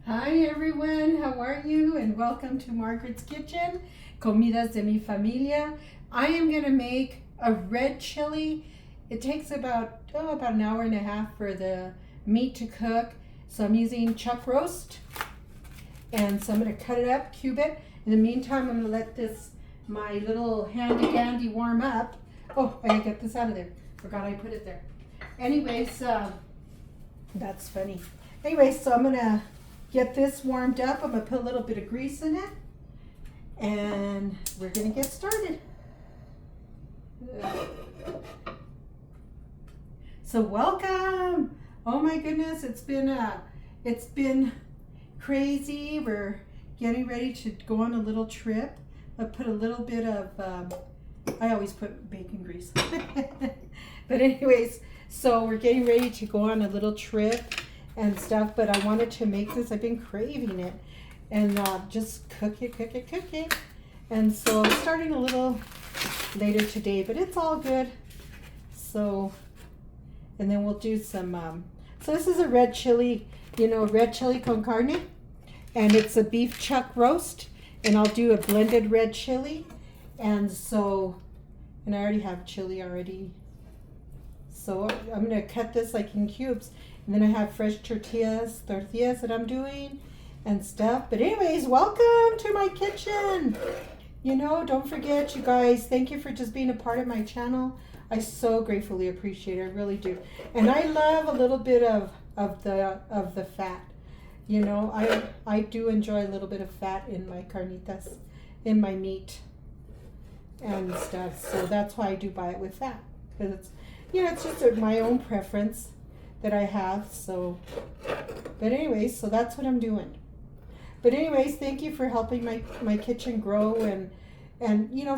Hi everyone, how are you? And welcome to Margaret's Kitchen, Comidas De Mi Familia. I am going to make a red chili. It takes about an hour and a half for the meat to cook. So I'm using chuck roast. And so I'm going to cut it up, cube it. In the meantime, I'm going to let my little handy dandy warm up. Oh, I gotta get this out of there. Forgot I put it there. Anyways, that's funny. Anyways, so I'm going to get this warmed up. I'm going to put a little bit of grease in it. And we're going to get started. So welcome. Oh my goodness, it's been crazy. We're getting ready to go on a little trip. I put a little bit of I always put bacon grease. But anyways, so we're getting ready to go on a little trip and stuff, but I wanted to make this. I've been craving it, and just cook it. And so I'm starting a little later today, but it's all good. So, and then we'll do some, so this is a red chili, red chili con carne, and it's a beef chuck roast, and I'll do a blended red chili. And so, and I already have chili already. So I'm going to cut this like in cubes. And then I have fresh tortillas that I'm doing and stuff. But anyways, welcome to my kitchen. Don't forget, you guys, thank you for just being a part of my channel. I so gratefully appreciate it. I really do. And I love a little bit of the fat. I do enjoy a little bit of fat in my carnitas, in my meat and stuff. So that's why I do buy it with fat. Because it's just my own preference that I have. So, but anyways, so that's what I'm doing. But anyways, thank you for helping my kitchen grow, and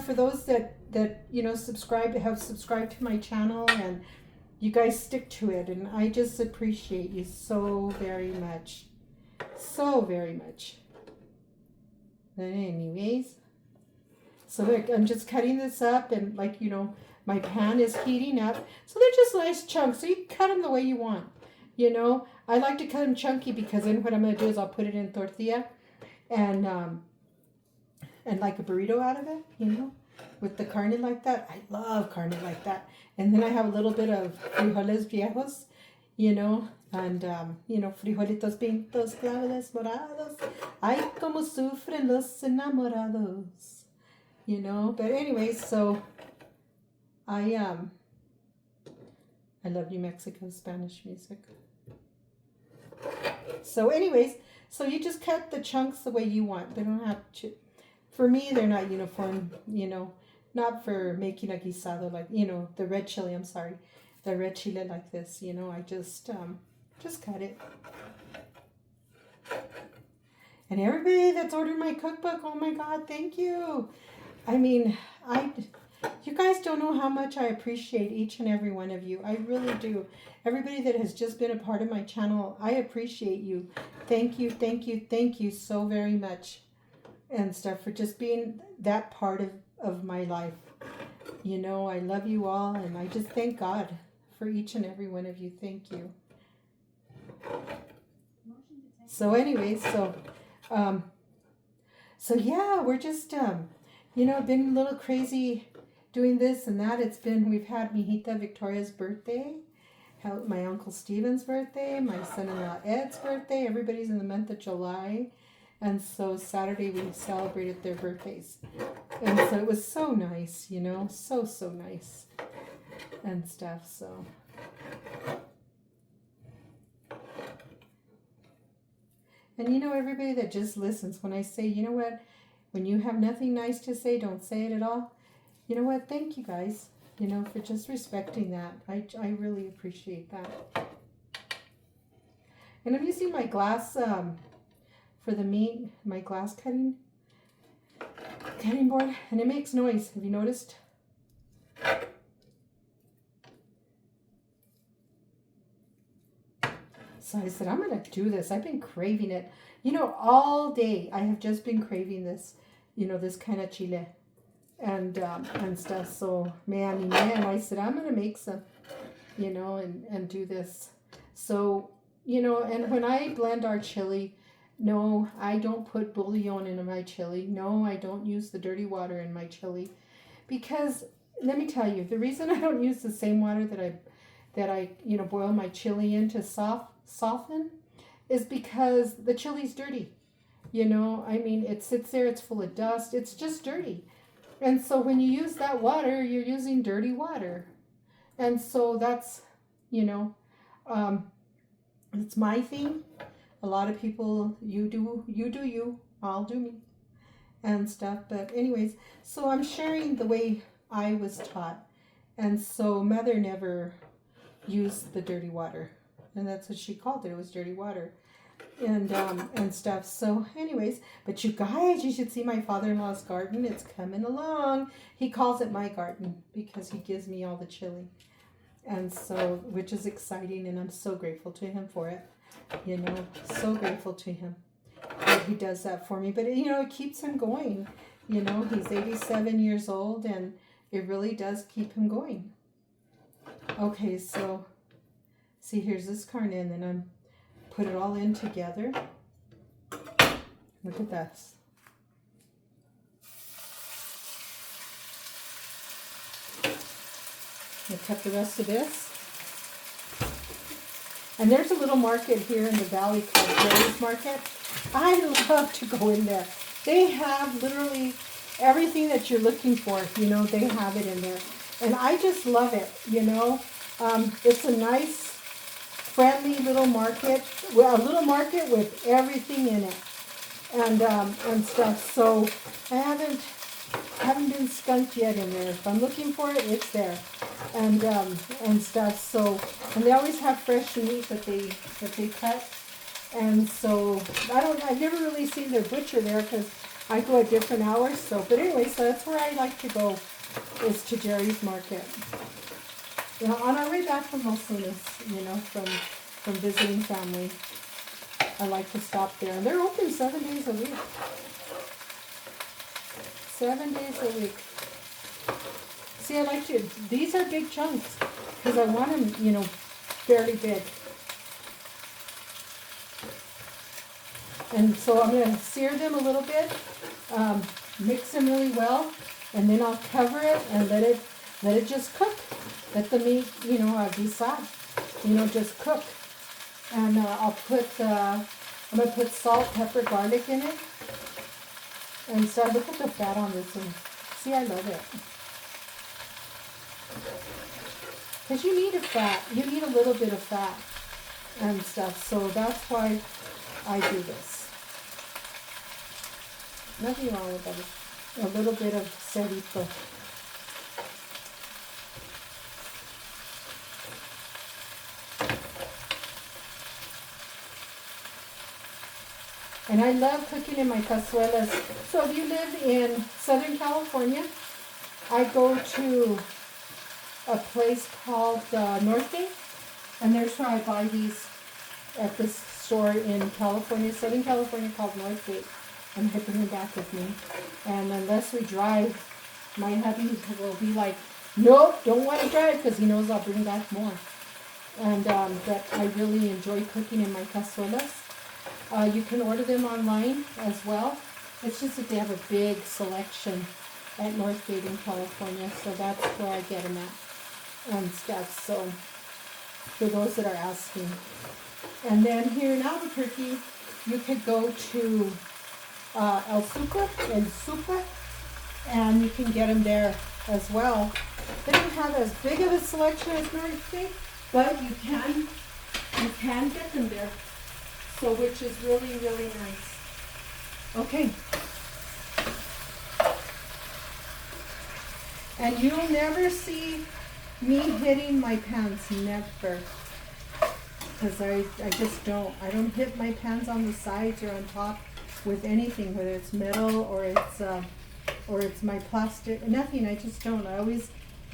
for those that have subscribed to my channel, and you guys stick to it, and I just appreciate you so very much. But anyways, so look, I'm just cutting this up, and my pan is heating up. So they're just nice chunks. So you can cut them the way you want. I like to cut them chunky, because then what I'm going to do is I'll put it in tortilla and like a burrito out of it, with the carne like that. I love carne like that. And then I have a little bit of frijoles viejos, and, frijolitos pintos, claveles morados. Ay, como sufren los enamorados. But anyways, so I love New Mexico Spanish music. So anyways, so you just cut the chunks the way you want. They don't have to, for me, they're not uniform, not for making a guisado like, the red chili, the red chili like this, I just cut it. And everybody that's ordered my cookbook, oh my God, thank you. I mean, you guys don't know how much I appreciate each and every one of you. I really do. Everybody that has just been a part of my channel, I appreciate you. Thank you so very much and stuff for just being that part of my life. I love you all, and I just thank God for each and every one of you. Thank you. So anyways, so yeah, we're just, been a little crazy doing this and that. We've had Mijita Victoria's birthday, my Uncle Steven's birthday, my son-in-law Ed's birthday. Everybody's in the month of July. And so Saturday we celebrated their birthdays. And so it was so nice, so nice and stuff. So. And everybody that just listens, when I say, what, when you have nothing nice to say, don't say it at all. You know what? Thank you guys, for just respecting that. I really appreciate that. And I'm using my glass for the meat, my glass cutting board, and it makes noise. Have you noticed? So I said, I'm going to do this. I've been craving it. All day I have just been craving this, this kind of chile and stuff. So, man, I said, I'm going to make some, and do this. So, and when I blend our chili, No, I don't put bouillon in my chili. No, I don't use the dirty water in my chili. Because let me tell you, the reason I don't use the same water that I boil my chili in to soften is because the chili's dirty. I mean, it sits there, it's full of dust, it's just dirty. And so when you use that water, you're using dirty water. And so that's, it's my thing. A lot of people, you do you, I'll do me and stuff. But anyways, so I'm sharing the way I was taught. And so Mother never used the dirty water. And that's what she called it. It was dirty water. And stuff. So anyways, but you guys, you should see my father-in-law's garden. It's coming along. He calls it my garden because he gives me all the chili. And so, which is exciting, and I'm so grateful to him for it. So grateful to him that he does that for me. But it keeps him going. He's 87 years old, and it really does keep him going. Okay, so see, here's this carne, and then I'm put it all in together. Look at this. I'll cut the rest of this. And there's a little market here in the valley called Jerry's Market. I love to go in there. They have literally everything that you're looking for. They have it in there. And I just love it, It's a nice, friendly little market. Well, a little market with everything in it. And stuff. So I haven't been skunked yet in there. If I'm looking for it, it's there. And stuff. So, and they always have fresh meat that they cut. And so I've never really seen their butcher there because I go at different hours. So, but anyway, so that's where I like to go, is to Jerry's Market. On our way back from Los Lunas, from visiting family, I like to stop there. And they're open 7 days a week. 7 days a week. See, I like to, these are big chunks because I want them, fairly big. And so I'm going to sear them a little bit, mix them really well, and then I'll cover it and let it just cook. Let the meat, decide, just cook. And I'm going to put salt, pepper, garlic in it. And so look at the fat on this one. See, I love it. Because you need a fat. You need a little bit of fat and stuff. So that's why I do this. Nothing wrong with that. A little bit of cerito. And I love cooking in my cazuelas. So if you live in Southern California, I go to a place called Northgate, and there's where I buy these at this store in California, Southern California, called Northgate, and I bring them back with me. And unless we drive, my hubby will be like, nope, don't want to drive, because he knows I'll bring back more. And but I really enjoy cooking in my cazuelas. You can order them online as well. It's just that they have a big selection at Northgate in California, so that's where I get them at and stuff. So for those that are asking. And then here in Albuquerque, you could go to El Super, and you can get them there as well. They don't have as big of a selection as Northgate, but you can get them there. So, which is really, really nice. Okay. And you'll never see me hitting my pans, never. Because I just don't. I don't hit my pans on the sides or on top with anything, whether it's metal or it's my plastic, nothing. I just don't. I always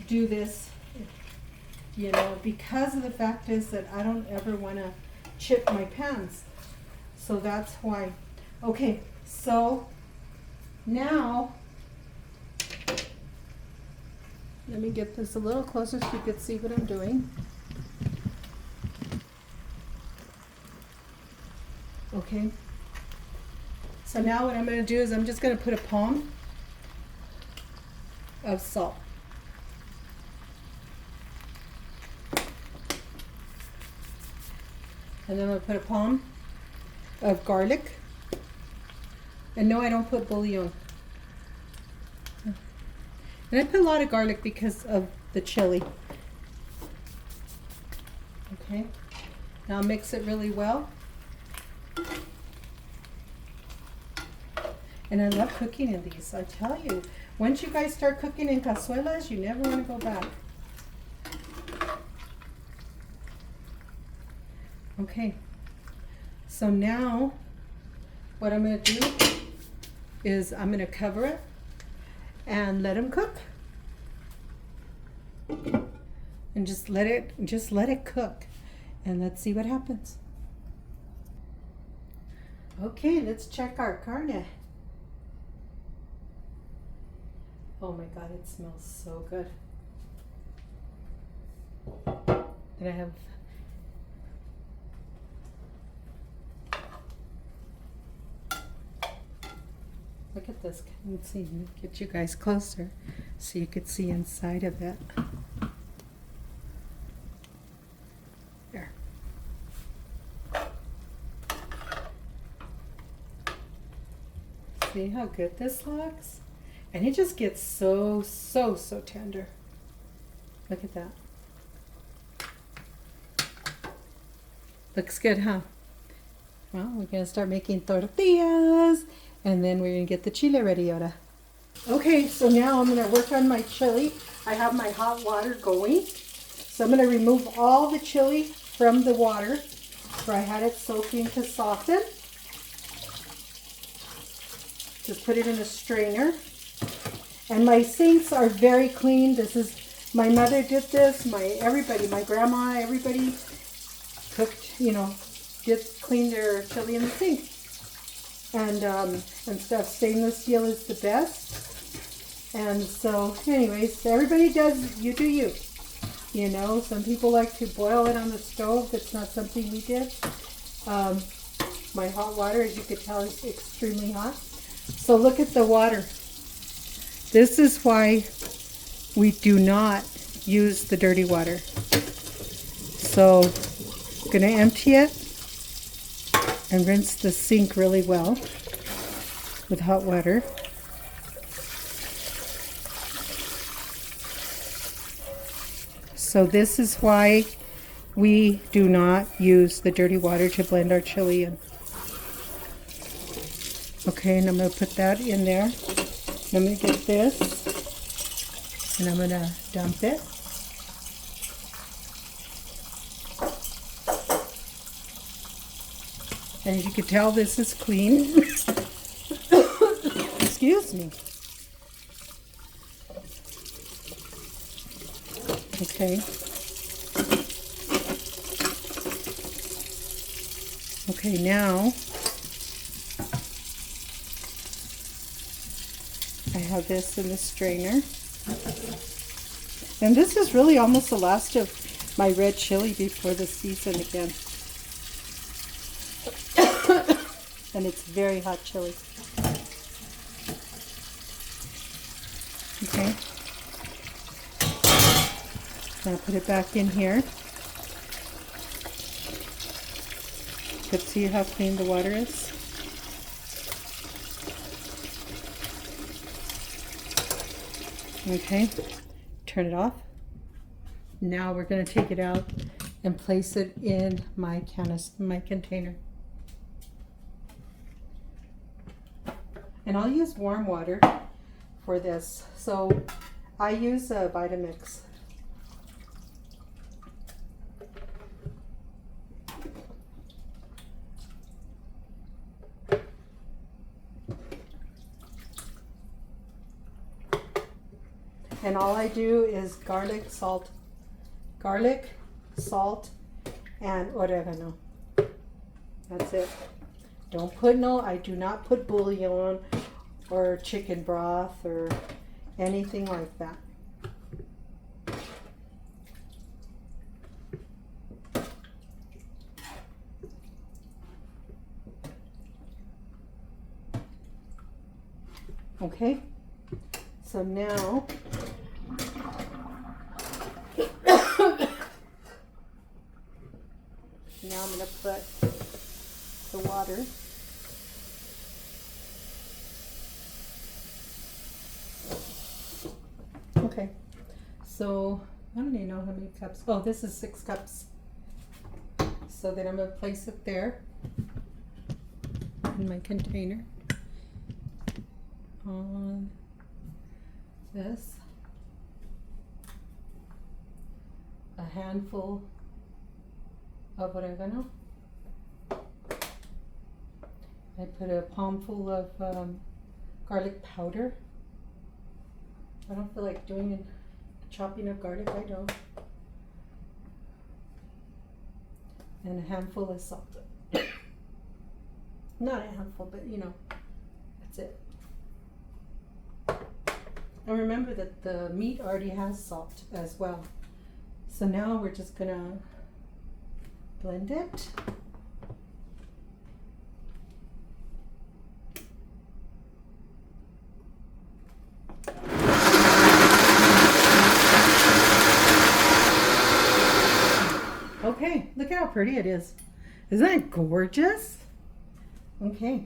do this, because of the fact is that I don't ever want to chip my pans. So that's why. Okay, so now let me get this a little closer so you can see what I'm doing. Okay, So now what I'm going to do is I'm just going to put a palm of salt. And then I'm going to put a palm of garlic. And no, I don't put bouillon. And I put a lot of garlic because of the chili. Okay. Now mix it really well. And I love cooking in these. I tell you, once you guys start cooking in cazuelas, you never want to go back. Okay. So now what I'm going to do is I'm going to cover it and let them cook. And just let it cook. And let's see what happens. Okay, let's check our carne. Oh my God, it smells so good. And I have look at this. Let's see, get you guys closer so you could see inside of it. There. See how good this looks? And it just gets so tender. Look at that. Looks good, huh? Well, we're going to start making tortillas. And then we're going to get the chile ready ahora. Okay, so now I'm going to work on my chili. I have my hot water going. So I'm going to remove all the chili from the water where I had it soaking to soften. Just put it in a strainer. And my sinks are very clean. This is, my mother did this, my grandma, everybody cooked, cleaned their chili in the sink. And stuff. Stainless steel is the best. And so anyways, everybody does, you do you. Some people like to boil it on the stove. That's not something we did. My hot water, as you could tell, is extremely hot. So look at the water. This is why we do not use the dirty water. So I'm going to empty it and rinse the sink really well with hot water. So this is why we do not use the dirty water to blend our chili in. Okay, and I'm going to put that in there. I'm going to get this, and I'm going to dump it. And as you can tell, this is clean. Excuse me. Okay. Okay, now I have this in the strainer. And this is really almost the last of my red chili before the season again. And it's very hot chili. Okay. Now put it back in here. But see how clean the water is? Okay, turn it off. Now we're going to take it out and place it in my container. And I'll use warm water for this. So I use a Vitamix. And all I do is garlic, salt, and oregano. That's it. Don't put I do not put bouillon or chicken broth or anything like that. Okay, so now now I'm going to put the water. Okay, so I don't even know how many cups. Oh, this is 6 cups. So then I'm going to place it there in my container on this. A handful of oregano. I put a palmful of garlic powder. I don't feel like doing chopping of garlic, I don't. And a handful of salt. Not a handful, but you know, that's it. And remember that the meat already has salt as well. So now we're just gonna blend it. Okay, look at how pretty it is. Isn't that gorgeous? Okay.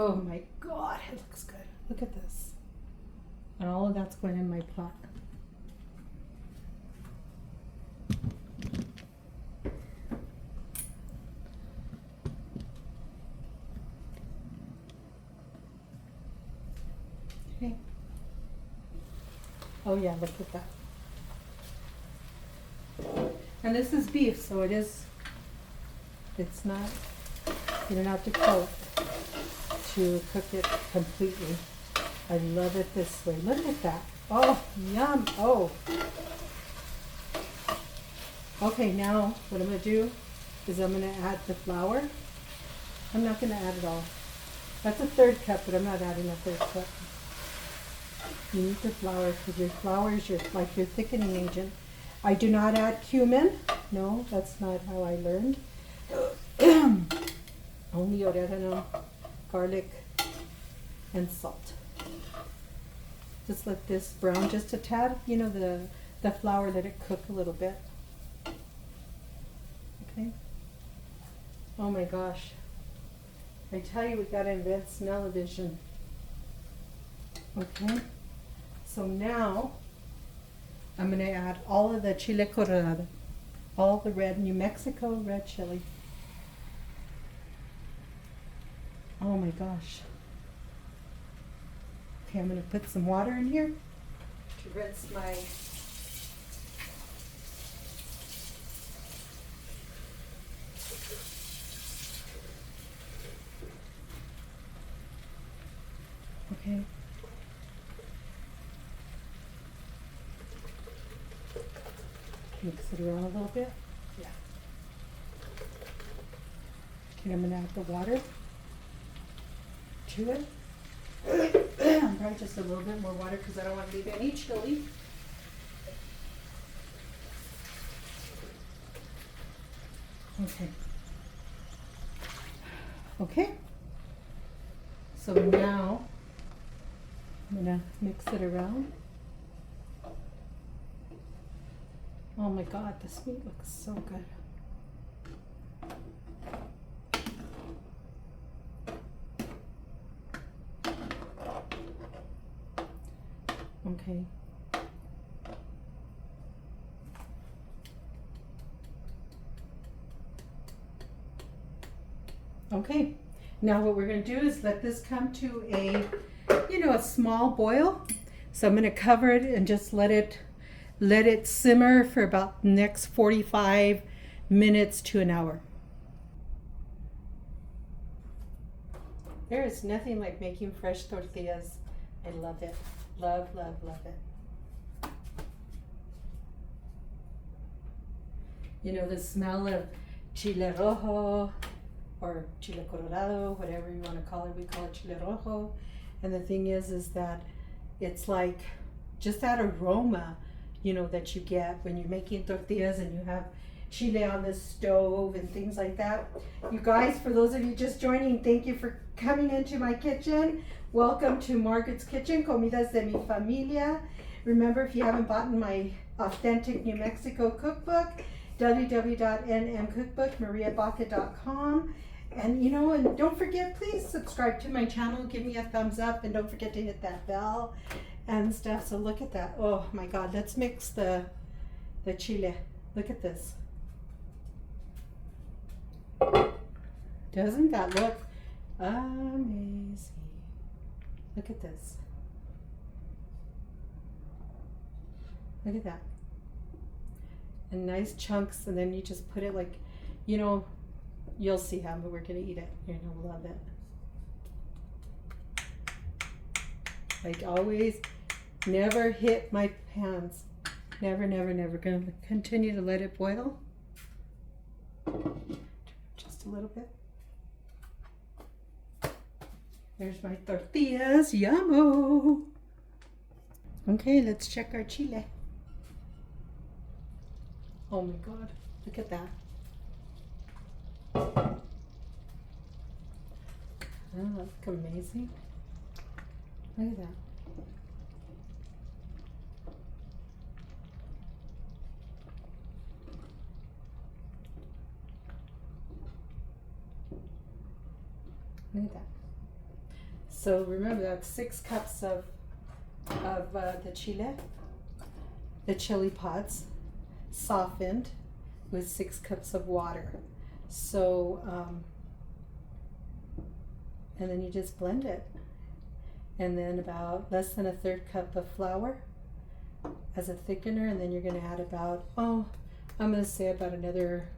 Oh my God, it looks good. Look at this. And all of that's going in my pot. Okay. Oh yeah, look at that. And this is beef, so it's not, you don't have to kill it to cook it completely. I love it this way. Look at that. Oh, yum. Oh. Okay, now what I'm going to do is I'm going to add the flour. I'm not going to add it all. That's a 1/3 cup, but I'm not adding a 1/3 cup. You need the flour because your flour is your thickening agent. I do not add cumin. No, that's not how I learned. Only oregano, garlic, and salt. Just let this brown just a tad. You know, the flour, let it cook a little bit. Okay. Oh my gosh. I tell you, we gotta invent smell-o-vision. Okay. So now I'm gonna add all of the chile colorado, all the red New Mexico red chili. Oh my gosh. Okay, I'm gonna put some water in here to rinse my okay. Mix it around a little bit. Yeah. Okay, I'm gonna add the water to it. Probably just a little bit more water because I don't want to leave any chili. Okay. Okay. So now I'm gonna mix it around. Oh my God, this meat looks so good. Okay. Okay. Now what we're going to do is let this come to a small boil. So I'm going to cover it and just let it simmer for about the next 45 minutes to an hour. There is nothing like making fresh tortillas. I love it. Love, love, love it. You know, the smell of chile rojo or chile colorado, whatever you want to call it. We call it chile rojo. And the thing is that it's like just that aroma, you know, that you get when you're making tortillas and you have chile on the stove and things like that. You guys, for those of you just joining, thank you for coming into my kitchen. Welcome to Margaret's Kitchen, Comidas De Mi Familia. Remember, if you haven't bought my authentic New Mexico cookbook, www.nmcookbookmariabaca.com. And and don't forget, please subscribe to my channel, give me a thumbs up, and don't forget to hit that bell and stuff. So look at that. Oh my God, let's mix the chile. Look at this. Doesn't that look amazing? Look at this. Look at that. And nice chunks, and then you just put it like, you'll see how we're gonna eat it. You're gonna love it. Like always, never hit my pans. Never, never, never. Gonna continue to let it boil. Just a little bit. There's my tortillas. Yummo! Okay, let's check our chile. Oh my God, look at that. Oh, look amazing. Look at that. Look at that. So remember, that's 6 cups of the chili pods, softened with 6 cups of water. So, and then you just blend it. And then about less than a 1/3 cup of flour as a thickener. And then you're gonna add about, I'm gonna say about another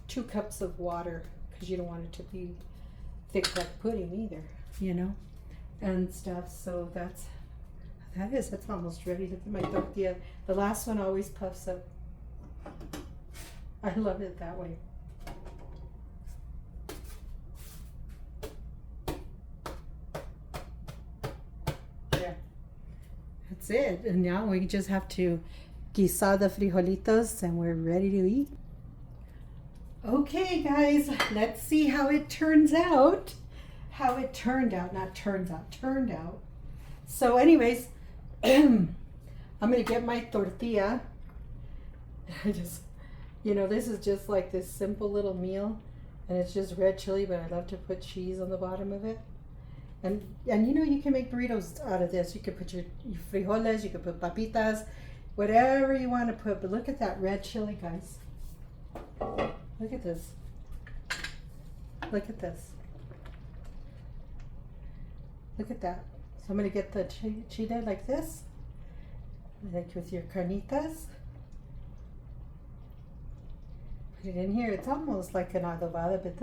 2 cups of water, because you don't want it to be thick like pudding either, and stuff. So that's almost ready. Look at my tortilla. The last one always puffs up. I love it that way. Yeah, that's it. And now we just have to guisar the frijolitos and we're ready to eat. Okay guys, let's see how it turns out. How it turned out, not turns out, turned out. So anyways, I'm gonna get my tortilla. I just, this is just like this simple little meal, and it's just red chili, but I love to put cheese on the bottom of it. And you can make burritos out of this. You could put your frijoles, you could put papitas, whatever you want to put. But look at that red chili, guys. Look at this. Look at this. Look at that. So I'm going to get the chile like this, like with your carnitas. Put it in here. It's almost like an adobada, but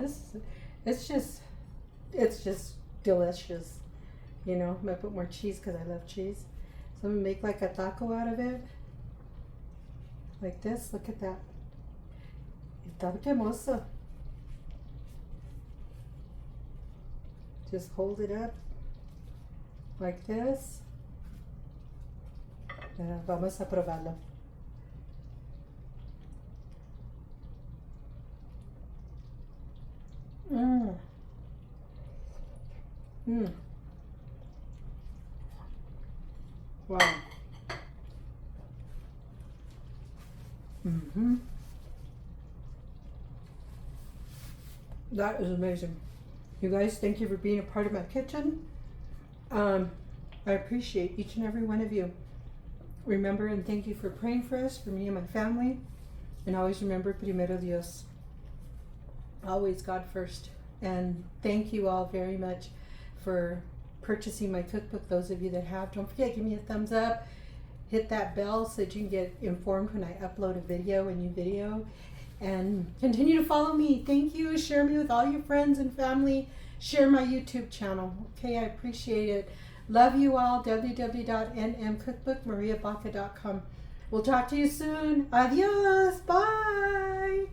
it's just delicious. I'm going to put more cheese because I love cheese. So I'm going to make like a taco out of it. Like this. Look at that. Está cremoso. Just hold it up like this. Vamos a probarlo. Wow. That is amazing. You guys, thank you for being a part of my kitchen. I appreciate each and every one of you. Remember and thank you for praying for us, for me and my family. And always remember, primero Dios. Always God first. And thank you all very much for purchasing my cookbook. Those of you that have, don't forget, give me a thumbs up. Hit that bell so that you can get informed when I upload a new video. And continue to follow me. Thank you. Share me with all your friends and family. Share my YouTube channel. Okay, I appreciate it. Love you all. www.nmcookbookmariabaca.com. We'll talk to you soon. Adios. Bye.